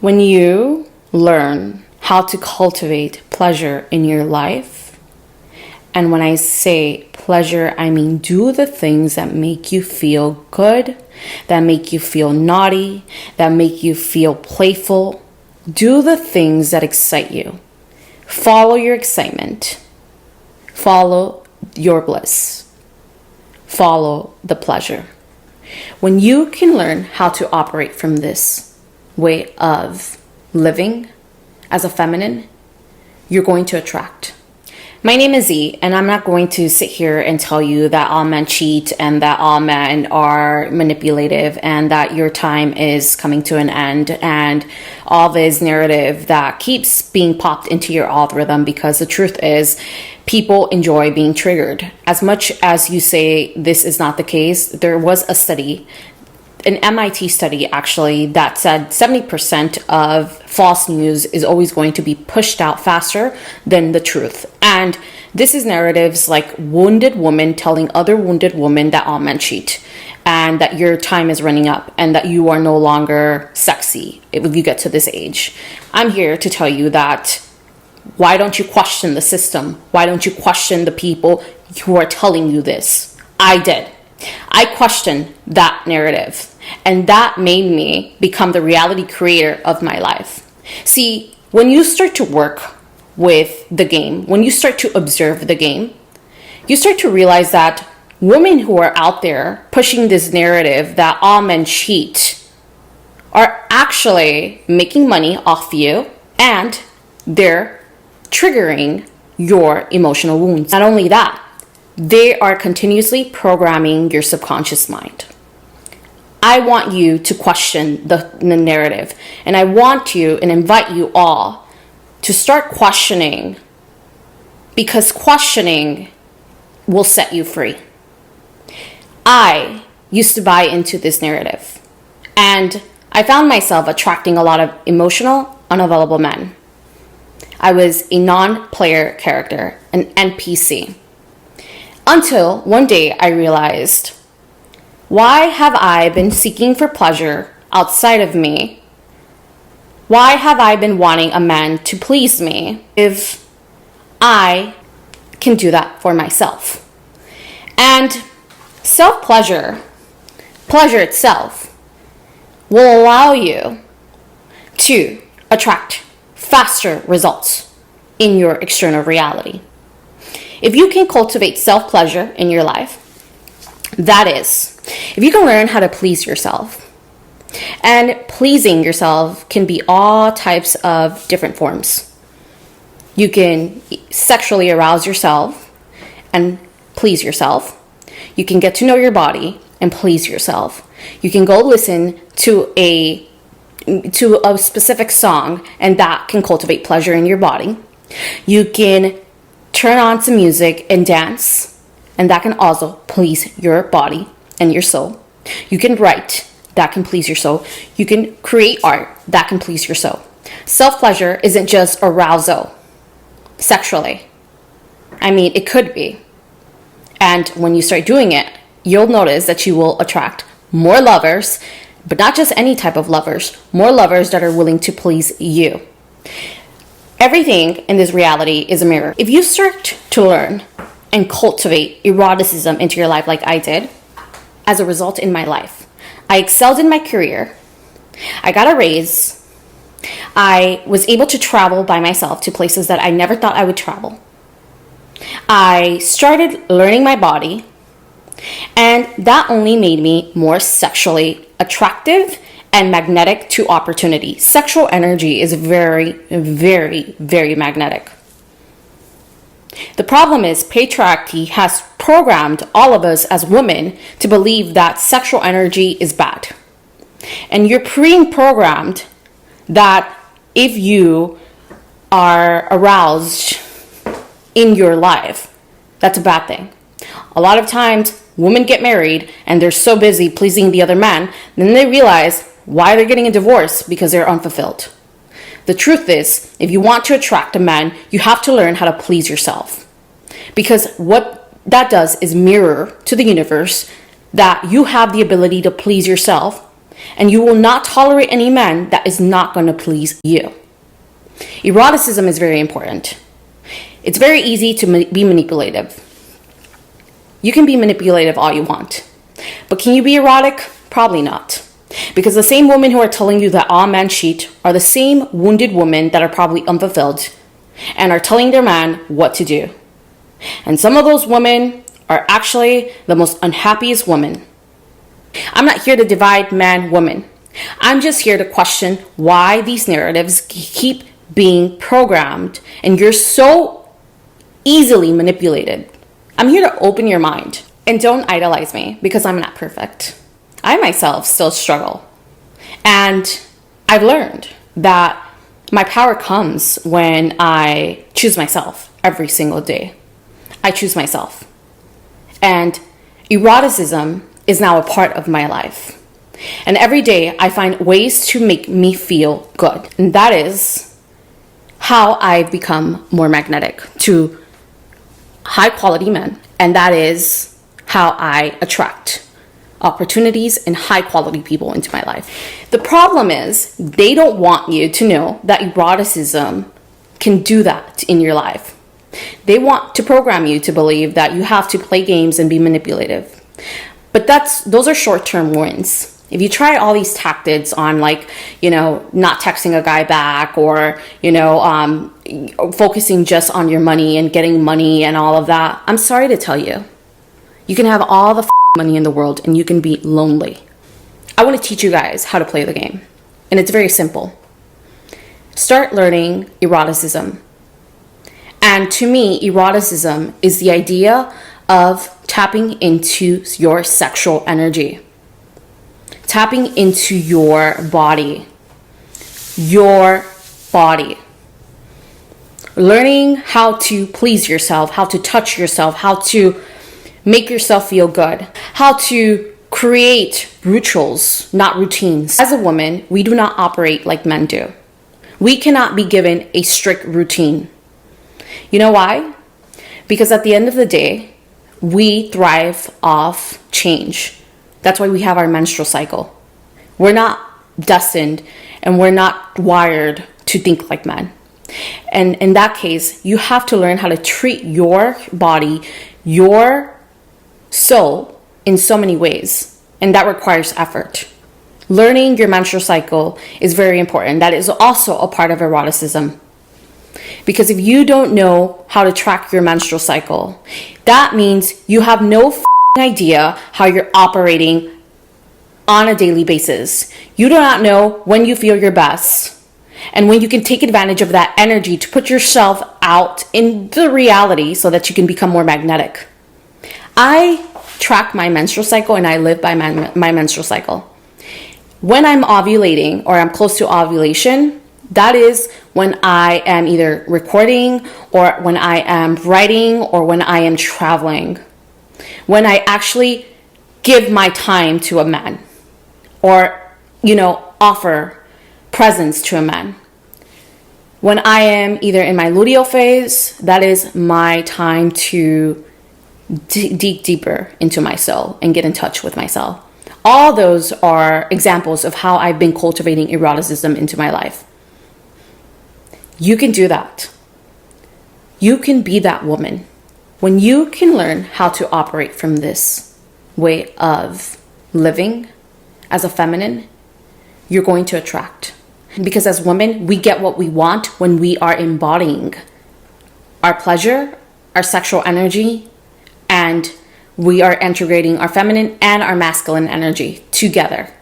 When you learn how to cultivate pleasure in your life, and when I say pleasure, I mean do the things that make you feel good, that make you feel naughty, that make you feel playful. Do the things that excite you. Follow your excitement. Follow your bliss. Follow the pleasure. When you can learn how to operate from this way of living as a feminine, you're going to attract. My name is Z, and I'm not going to sit here and tell you that all men cheat and that all men are manipulative and that your time is coming to an end and all this narrative that keeps being popped into your algorithm, because the truth is people enjoy being triggered. As much as you say this is not the case, there was a study, an MIT study actually, that said 70% of false news is always going to be pushed out faster than the truth. And this is narratives like wounded women telling other wounded women that all men cheat and that your time is running up and that you are no longer sexy if you get to this age. I'm here to tell you that why don't you question the system? Why don't you question the people who are telling you this? I did. I questioned that narrative, and that made me become the reality creator of my life. See, when you start to work with the game, when you start to observe the game, you start to realize that women who are out there pushing this narrative that all men cheat are actually making money off you, and they're triggering your emotional wounds. Not only that, they are continuously programming your subconscious mind. I want you to question the narrative, and I want you and invite you all to start questioning, because questioning will set you free. I used to buy into this narrative, and I found myself attracting a lot of emotional, unavailable men. I was a non-player character, an NPC. Until one day I realized, why have I been seeking for pleasure outside of me? Why have I been wanting a man to please me if I can do that for myself? And self-pleasure, pleasure itself, will allow you to attract faster results in your external reality. If you can cultivate self-pleasure in your life, that is, if you can learn how to please yourself, and pleasing yourself can be all types of different forms. You can sexually arouse yourself and please yourself. You can get to know your body and please yourself. You can go listen to a specific song, and that can cultivate pleasure in your body. You can turn on some music and dance, and that can also please your body and your soul. You can write, that can please your soul. You can create art, that can please your soul. Self-pleasure isn't just arousal sexually. I mean, it could be. And when you start doing it, you'll notice that you will attract more lovers, but not just any type of lovers, more lovers that are willing to please you. Everything in this reality is a mirror. If you start to learn and cultivate eroticism into your life like I did, as a result in my life, I excelled in my career. I got a raise. I was able to travel by myself to places that I never thought I would travel. I started learning my body, and that only made me more sexually attractive and magnetic to opportunity. Sexual energy is very, very, very magnetic. The problem is patriarchy has programmed all of us as women to believe that sexual energy is bad. And you're pre-programmed that if you are aroused in your life, that's a bad thing. A lot of times women get married and they're so busy pleasing the other man, then they realize why they're getting a divorce, because they're unfulfilled. The truth is, if you want to attract a man, you have to learn how to please yourself. Because what that does is mirror to the universe that you have the ability to please yourself, And you will not tolerate any man that is not going to please you. Eroticism is very important. It's very easy to be manipulative. You can be manipulative all you want. But can you be erotic? Probably not. Because the same women who are telling you that all men cheat are the same wounded women that are probably unfulfilled and are telling their man what to do. And some of those women are actually the most unhappiest women. I'm not here to divide man, woman. I'm just here to question why these narratives keep being programmed and you're so easily manipulated. I'm here to open your mind. And don't idolize me because I'm not perfect. I myself still struggle. And I've learned that my power comes when I choose myself every single day. I choose myself. And eroticism is now a part of my life. And every day I find ways to make me feel good. And that is how I've become more magnetic to high quality men. And that is how I attract opportunities and high quality people into my life. The problem is they don't want you to know that eroticism can do that in your life. They want to program you to believe that you have to play games and be manipulative. But those are short-term wins. If you try all these tactics on not texting a guy back or, focusing just on your money and getting money and all of that, I'm sorry to tell you, you can have all the money in the world and you can be lonely. I want to teach you guys how to play the game. And it's very simple. Start learning eroticism. And to me, eroticism is the idea of tapping into your sexual energy. Tapping into your body. Your body. Learning how to please yourself, how to touch yourself, how to make yourself feel good, how to create rituals, not routines. As a woman, we do not operate like men do. We cannot be given a strict routine. You know why? Because at the end of the day, we thrive off change. That's why we have our menstrual cycle. We're not destined and we're not wired to think like men. And in that case, you have to learn how to treat your body, your soul in so many ways. And that requires effort. Learning your menstrual cycle is very important. That is also a part of eroticism. Because if you don't know how to track your menstrual cycle, that means you have no idea how you're operating on a daily basis. You do not know when you feel your best and when you can take advantage of that energy to put yourself out in the reality so that you can become more magnetic. I track my menstrual cycle and I live by my menstrual cycle. When I'm ovulating or I'm close to ovulation, that is when I am either recording or when I am writing or when I am traveling. When I actually give my time to a man or, offer presence to a man. When I am either in my luteal phase, that is my time to dig deeper into my soul and get in touch with myself. All those are examples of how I've been cultivating eroticism into my life. You can do that. You can be that woman. When you can learn how to operate from this way of living as a feminine, you're going to attract. Because as women, we get what we want when we are embodying our pleasure, our sexual energy, and we are integrating our feminine and our masculine energy together.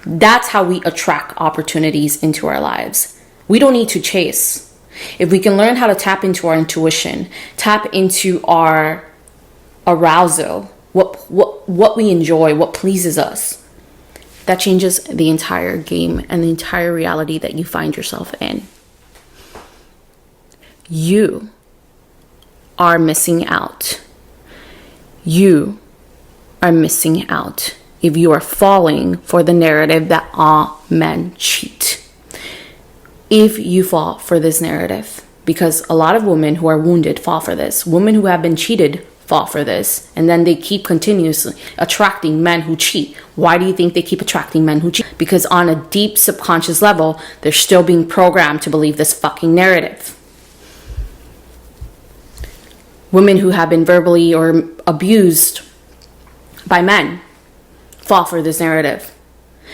That's how we attract opportunities into our lives. We don't need to chase. If we can learn how to tap into our intuition, tap into our arousal, what we enjoy, what pleases us, that changes the entire game and the entire reality that you find yourself in. You are missing out. You are missing out if you are falling for the narrative that all men cheat. If you fall for this narrative, because a lot of women who are wounded fall for this. Women who have been cheated fall for this, and then they keep continuously attracting men who cheat. Why do you think they keep attracting men who cheat? Because on a deep subconscious level, they're still being programmed to believe this fucking narrative. Women who have been verbally or abused by men fall for this narrative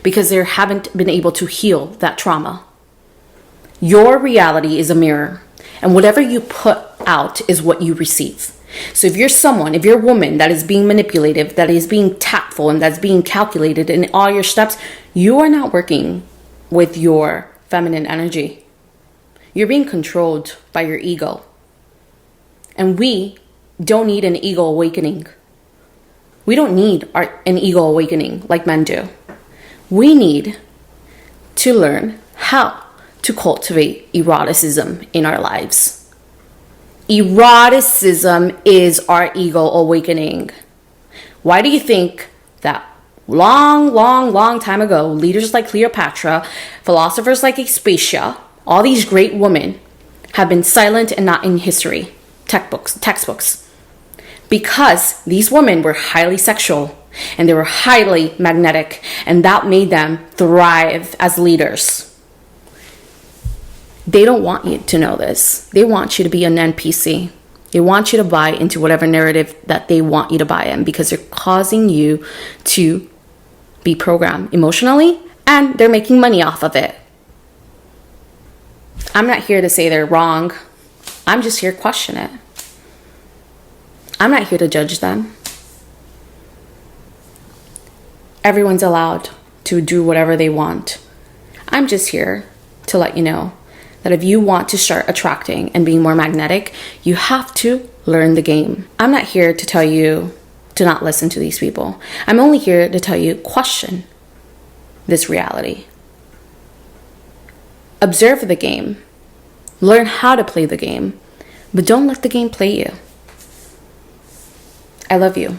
because they haven't been able to heal that trauma. Your reality is a mirror, and whatever you put out is what you receive. So if you're a woman that is being manipulative, that is being tactful, and that's being calculated in all your steps, you are not working with your feminine energy. You're being controlled by your ego. And we don't need an ego awakening. We don't need an ego awakening like men do. We need to learn how to cultivate eroticism in our lives. Eroticism is our ego awakening. Why do you think that long time ago, leaders like Cleopatra, philosophers like Aspasia, all these great women have been silent and not in history textbooks? Because these women were highly sexual and they were highly magnetic, and that made them thrive as leaders. They don't want you to know this. They want you to be an NPC. They want you to buy into whatever narrative that they want you to buy in, because they're causing you to be programmed emotionally, and they're making money off of it. I'm not here to say they're wrong. I'm just here to question it. I'm not here to judge them. Everyone's allowed to do whatever they want. I'm just here to let you know that if you want to start attracting and being more magnetic, you have to learn the game. I'm not here to tell you to not listen to these people. I'm only here to tell you, question this reality. Observe the game. Learn how to play the game. But don't let the game play you. I love you.